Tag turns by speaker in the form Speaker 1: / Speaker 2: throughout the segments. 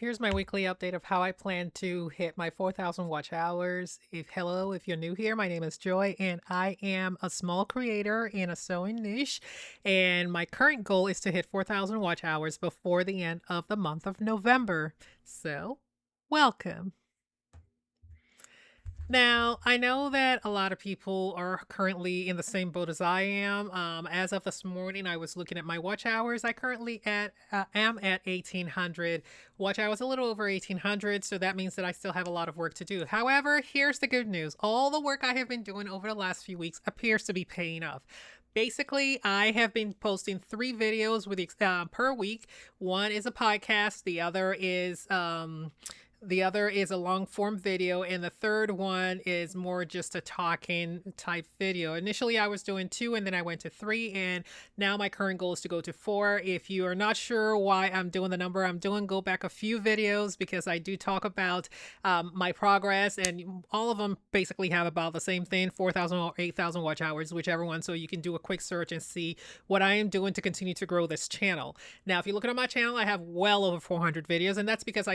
Speaker 1: Here's my weekly update of how I plan to hit my 4,000 watch hours. If you're new here, my name is Joy and I am a small creator in a sewing niche. And my current goal is to hit 4,000 watch hours before the end of the month of November. So, welcome. Now, I know that a lot of people are currently in the same boat as I am. As of this morning, I was looking at my watch hours. I currently am at 1,800 watch hours, a little over 1,800. So that means that I still have a lot of work to do. However, here's the good news. All the work I have been doing over the last few weeks appears to be paying off. Basically, I have been posting 3 videos per week. One is a podcast. The other is a long form video, and the third one is more just a talking type video. Initially, I was doing 2, and then I went to 3, and now my current goal is to go to 4. If you are not sure why I'm doing the number I'm doing, go back a few videos because I do talk about my progress, and all of them basically have about the same thing: 4,000 or 8,000 watch hours, whichever one. So you can do a quick search and see what I am doing to continue to grow this channel. Now, if you look at my channel, I have well over 400 videos, and that's because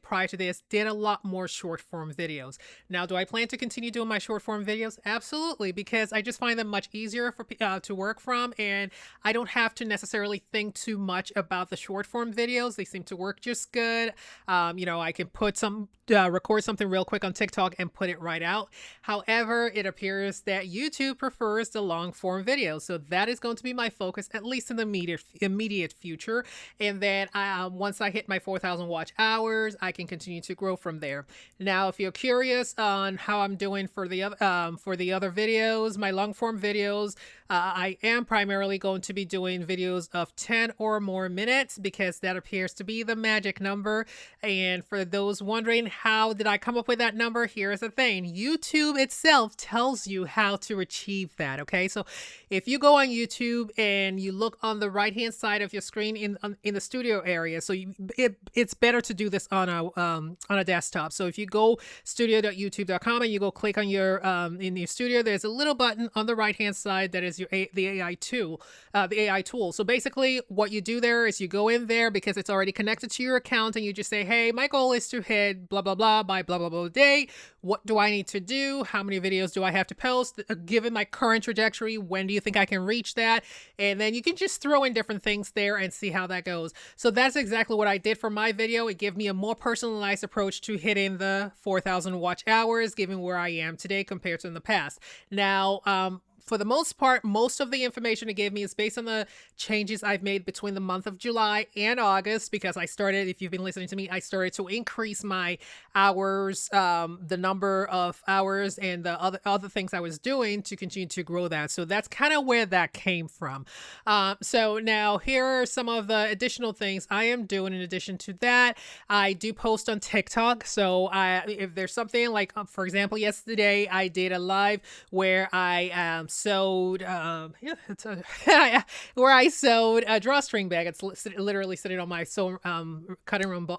Speaker 1: prior to this did a lot more short form videos. Now, do I plan to continue doing my short form videos? Absolutely, because I just find them much easier to work from, and I don't have to necessarily think too much about the short form videos. They seem to work just good. I can record something real quick on TikTok and put it right out. However, it appears that YouTube prefers the long form videos, so that is going to be my focus, at least in the immediate future. And then once I hit my 4,000 watch hours, I can continue to grow from there. Now, if you're curious on how I'm doing for the other videos, my long form videos, I am primarily going to be doing videos of 10 or more minutes because that appears to be the magic number. And for those wondering how did I come up with that number, here's the thing: YouTube itself tells you how to achieve that. Okay, so if you go on YouTube and you look on the right hand side of your screen in the studio area, so it's better to do this on a desktop. So if you go studio.youtube.com and you go click on your in your studio, there's a little button on the right hand side that is the AI tool. So basically, what you do there is you go in there because it's already connected to your account, and you just say, "Hey, my goal is to hit blah blah blah by blah blah blah day. What do I need to do? How many videos do I have to post? Given my current trajectory, when do you think I can reach that?" And then you can just throw in different things there and see how that goes. So that's exactly what I did for my video. It gave me a more personalized approach to hitting the 4,000 watch hours, given where I am today compared to in the past. Now, for the most part, most of the information it gave me is based on the changes I've made between the month of July and August, because if you've been listening to me, I started to increase my hours, the number of hours and the other things I was doing to continue to grow that. So that's kind of where that came from. So now here are some of the additional things I am doing. In addition to that, I do post on TikTok. So if there's something like, for example, yesterday I did a live where I sewed where I sewed a drawstring bag. It's literally sitting on my cutting room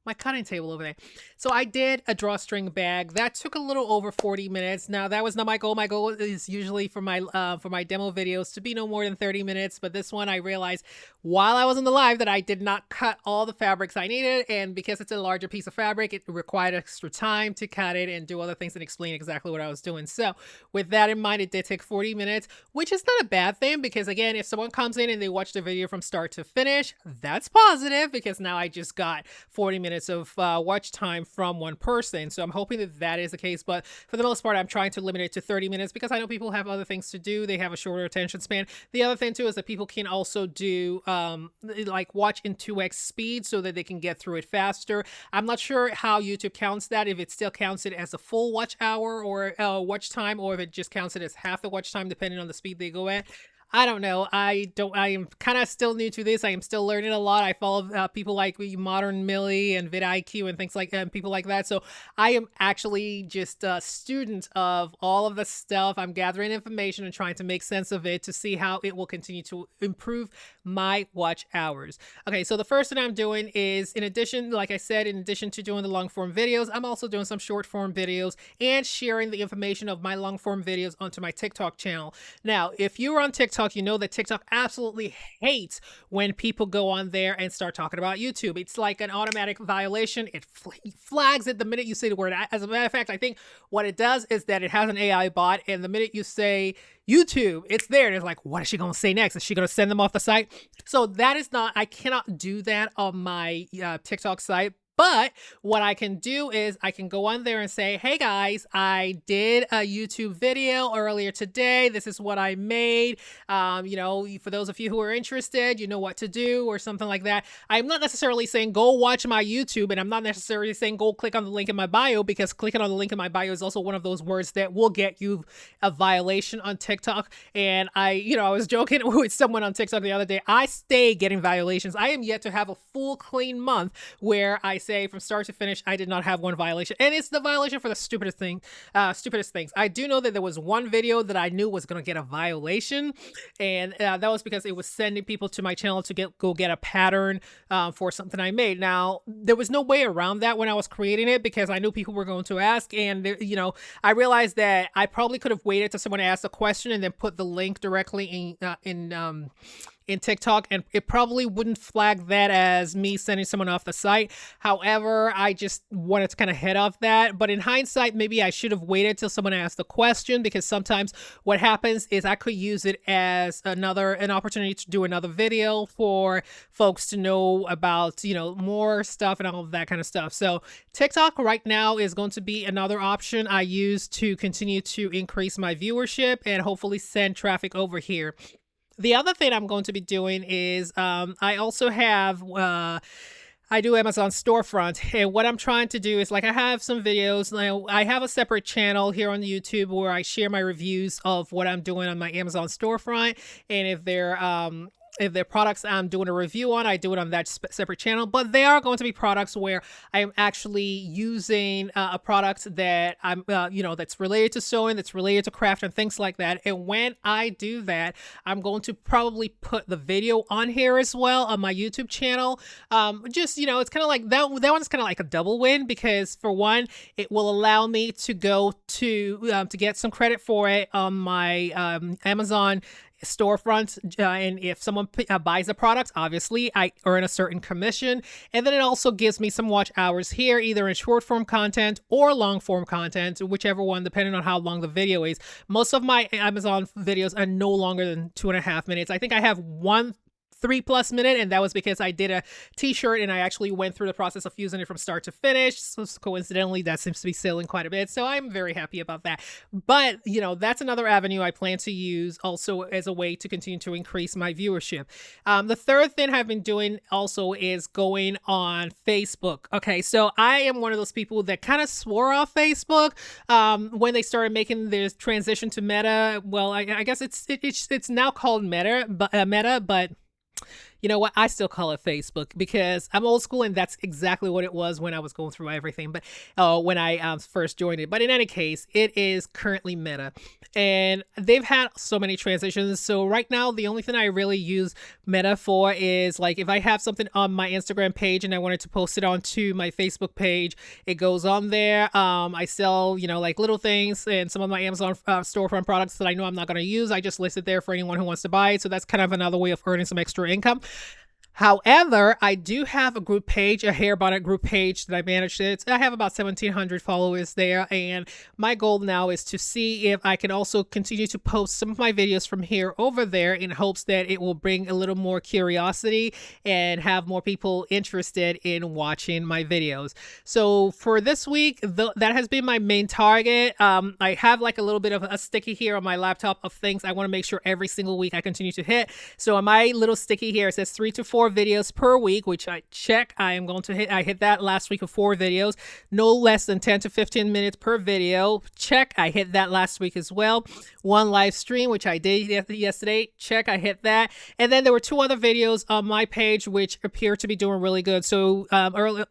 Speaker 1: my cutting table over there. So I did a drawstring bag that took a little over 40 minutes. Now, that was not my goal. My goal is usually for my demo videos to be no more than 30 minutes. But this one, I realized while I was in the live that I did not cut all the fabrics I needed. And because it's a larger piece of fabric, it required extra time to cut it and do other things and explain exactly what I was doing. So with that in mind, it did take 40 minutes, which is not a bad thing, because again, if someone comes in and they watch the video from start to finish, that's positive, because now I just got 40 minutes of watch time from one person. So I'm hoping that is the case. But for the most part, I'm trying to limit it to 30 minutes because I know people have other things to do. They have a shorter attention span. The other thing too is that people can also do like watch in 2x speed so that they can get through it faster. I'm not sure how YouTube counts that, if it still counts it as a full watch hour or watch time, or if it just counts it as half the watch time depending on the speed they go at. I don't know. I am kind of still new to this. I am still learning a lot. I follow people like Modern Millie and vidIQ and things like that, and people like that. So I am actually just a student of all of the stuff. I'm gathering information and trying to make sense of it to see how it will continue to improve my watch hours. Okay, so the first thing I'm doing is, in addition, like I said, in addition to doing the long form videos, I'm also doing some short form videos and sharing the information of my long form videos onto my TikTok channel. Now, if you're on TikTok, you know that TikTok absolutely hates when people go on there and start talking about YouTube. It's like an automatic violation. It flags it the minute you say the word. As a matter of fact, I think what it does is that it has an AI bot, and the minute you say YouTube, it's there. And it's like, what is she going to say next? Is she going to send them off the site? So that is not, I cannot do that on my TikTok site. But what I can do is I can go on there and say, hey guys, I did a YouTube video earlier today. This is what I made. You know, for those of you who are interested, you know what to do or something like that. I'm not necessarily saying go watch my YouTube, and I'm not necessarily saying go click on the link in my bio, because clicking on the link in my bio is also one of those words that will get you a violation on TikTok. And I was joking with someone on TikTok the other day. I stay getting violations. I am yet to have a full clean month where I say from start to finish I did not have one violation, and it's the violation for the stupidest things. I do know that there was one video that I knew was going to get a violation, and that was because it was sending people to my channel to go get a pattern for something I made. Now, there was no way around that when I was creating it, because I knew people were going to ask, and I realized that I probably could have waited till someone asked a question and then put the link directly in TikTok, and it probably wouldn't flag that as me sending someone off the site. However, I just wanted to kind of head off that. But in hindsight, maybe I should have waited till someone asked the question, because sometimes what happens is I could use it as an opportunity to do another video for folks to know about, more stuff and all of that kind of stuff. So TikTok right now is going to be another option I use to continue to increase my viewership and hopefully send traffic over here. The other thing I'm going to be doing is I also have I do Amazon storefront, and what I'm trying to do is, like, I have some videos. I have a separate channel here on YouTube where I share my reviews of what I'm doing on my Amazon storefront, and if they're products I'm doing a review on, I do it on that separate channel. But they are going to be products where I'm actually using a product that I'm, that's related to sewing, that's related to craft and things like that. And when I do that, I'm going to probably put the video on here as well on my YouTube channel. It's kind of like that one's kind of like a double win, because for one, it will allow me to go to get some credit for it on my Amazon storefront, and if someone buys a product, obviously I earn a certain commission, and then it also gives me some watch hours here, either in short form content or long form content, whichever one, depending on how long the video is. Most of my Amazon videos are no longer than 2.5 minutes. I think I have one 3+ minute, and that was because I did a t-shirt and I actually went through the process of using it from start to finish. So coincidentally, that seems to be selling quite a bit, so I'm very happy about that. But that's another avenue I plan to use also as a way to continue to increase my viewership. The third thing I've been doing also is going on Facebook. Okay, so I am one of those people that kind of swore off Facebook when they started making this transition to Meta. Well, I guess it's now called Meta, but you know what? I still call it Facebook because I'm old school, and that's exactly what it was when I was going through everything. But when I first joined it. But in any case, it is currently Meta, and they've had so many transitions. So right now, the only thing I really use Meta for is, like, if I have something on my Instagram page and I wanted to post it onto my Facebook page, it goes on there. I sell, like little things and some of my Amazon storefront products that I know I'm not going to use. I just list it there for anyone who wants to buy it. So that's kind of another way of earning some extra income. However, I do have a group page, a hair bonnet group page that I manage. I have about 1,700 followers there, and my goal now is to see if I can also continue to post some of my videos from here over there in hopes that it will bring a little more curiosity and have more people interested in watching my videos. So for this week, that has been my main target. I have like a little bit of a sticky here on my laptop of things I want to make sure every single week I continue to hit. So on my little sticky here, it says 3 to 4 4 videos per week, which I check. I hit that last week of 4 videos, no less than 10 to 15 minutes per video. Check. I hit that last week as well. 1 live stream, which I did yesterday. Check. I hit that. And then there were 2 other videos on my page which appear to be doing really good. So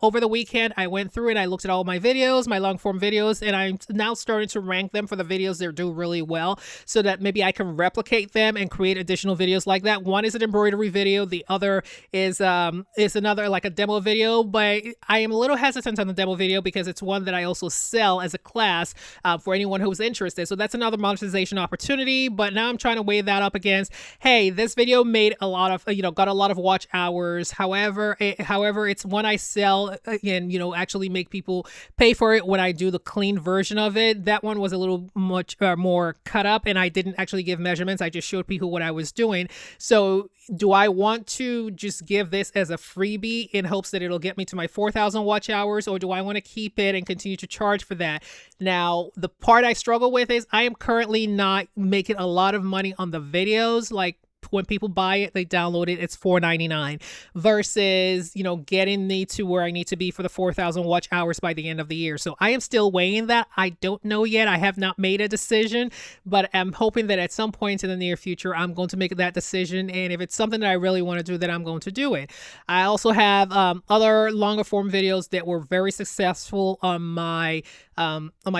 Speaker 1: over the weekend, I went through and I looked at all my videos, my long form videos, and I'm now starting to rank them for the videos that do really well, so that maybe I can replicate them and create additional videos like that. One is an embroidery video. The other is another, like a demo video, but I am a little hesitant on the demo video because it's one that I also sell as a class for anyone who's interested. So that's another monetization opportunity. But now I'm trying to weigh that up against, hey, this video made a lot of, got a lot of watch hours. However, it's one I sell and, actually make people pay for it when I do the clean version of it. That one was a little much more cut up, and I didn't actually give measurements. I just showed people what I was doing. So do I want to just give this as a freebie in hopes that it'll get me to my 4,000 watch hours, or do I want to keep it and continue to charge for that? Now, the part I struggle with is I am currently not making a lot of money on the videos. Like, when people buy it, they download it, it's $4.99 versus, getting me to where I need to be for the 4,000 watch hours by the end of the year. So I am still weighing that. I don't know yet. I have not made a decision, but I'm hoping that at some point in the near future, I'm going to make that decision. And if it's something that I really want to do, then I'm going to do it. I also have other longer form videos that were very successful on my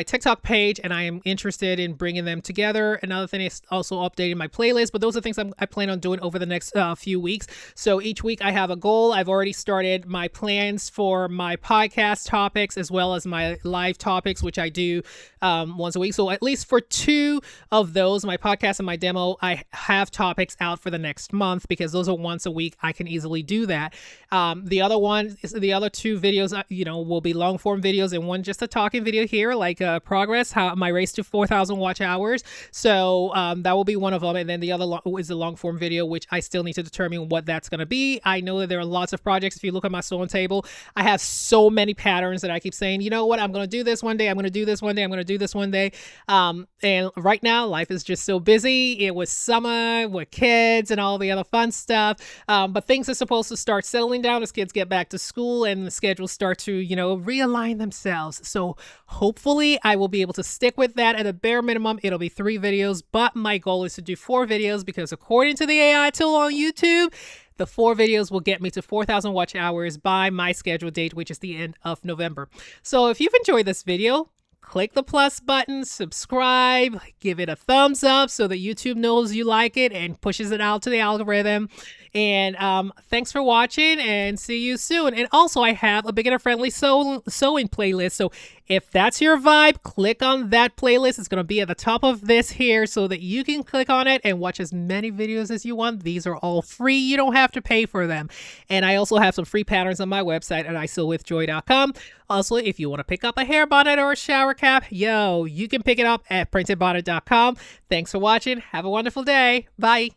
Speaker 1: TikTok page, and I am interested in bringing them together. Another thing is also updating my playlist, but those are things I plan on doing over the next few weeks. So each week I have a goal. I've already started my plans for my podcast topics as well as my live topics, which I do once a week. So at least for 2 of those, my podcast and my demo, I have topics out for the next month because those are once a week. I can easily do that. The other 2 videos, will be long form videos, and one just a talking video here, like progress, how my race to 4,000 watch hours. So that will be one of them. And then the other is the long form video, which I still need to determine what that's going to be. I know that there are lots of projects. If you look at my sewing table, I have so many patterns that I keep saying, you know what, I'm going to do this one day. I'm going to do this one day. I'm going to do this one day. And right now life is just so busy. It was summer with kids and all the other fun stuff. But things are supposed to start settling down as kids get back to school and the schedules start to, realign themselves. So hopefully I will be able to stick with that. At a bare minimum, it'll be 3 videos, but my goal is to do 4 videos because according to the AI tool on YouTube, the 4 videos will get me to 4,000 watch hours by my scheduled date, which is the end of November. So if you've enjoyed this video, click the plus button, subscribe, give it a thumbs up so that YouTube knows you like it and pushes it out to the algorithm. And thanks for watching, and see you soon. And also, I have a beginner friendly sewing playlist. So if that's your vibe, click on that playlist. It's going to be at the top of this here so that you can click on it and watch as many videos as you want. These are all free. You don't have to pay for them. And I also have some free patterns on my website at isewithjoy.com. Also, if you want to pick up a hair bonnet or a shower cap, you can pick it up at printedbonnet.com. Thanks for watching. Have a wonderful day. Bye.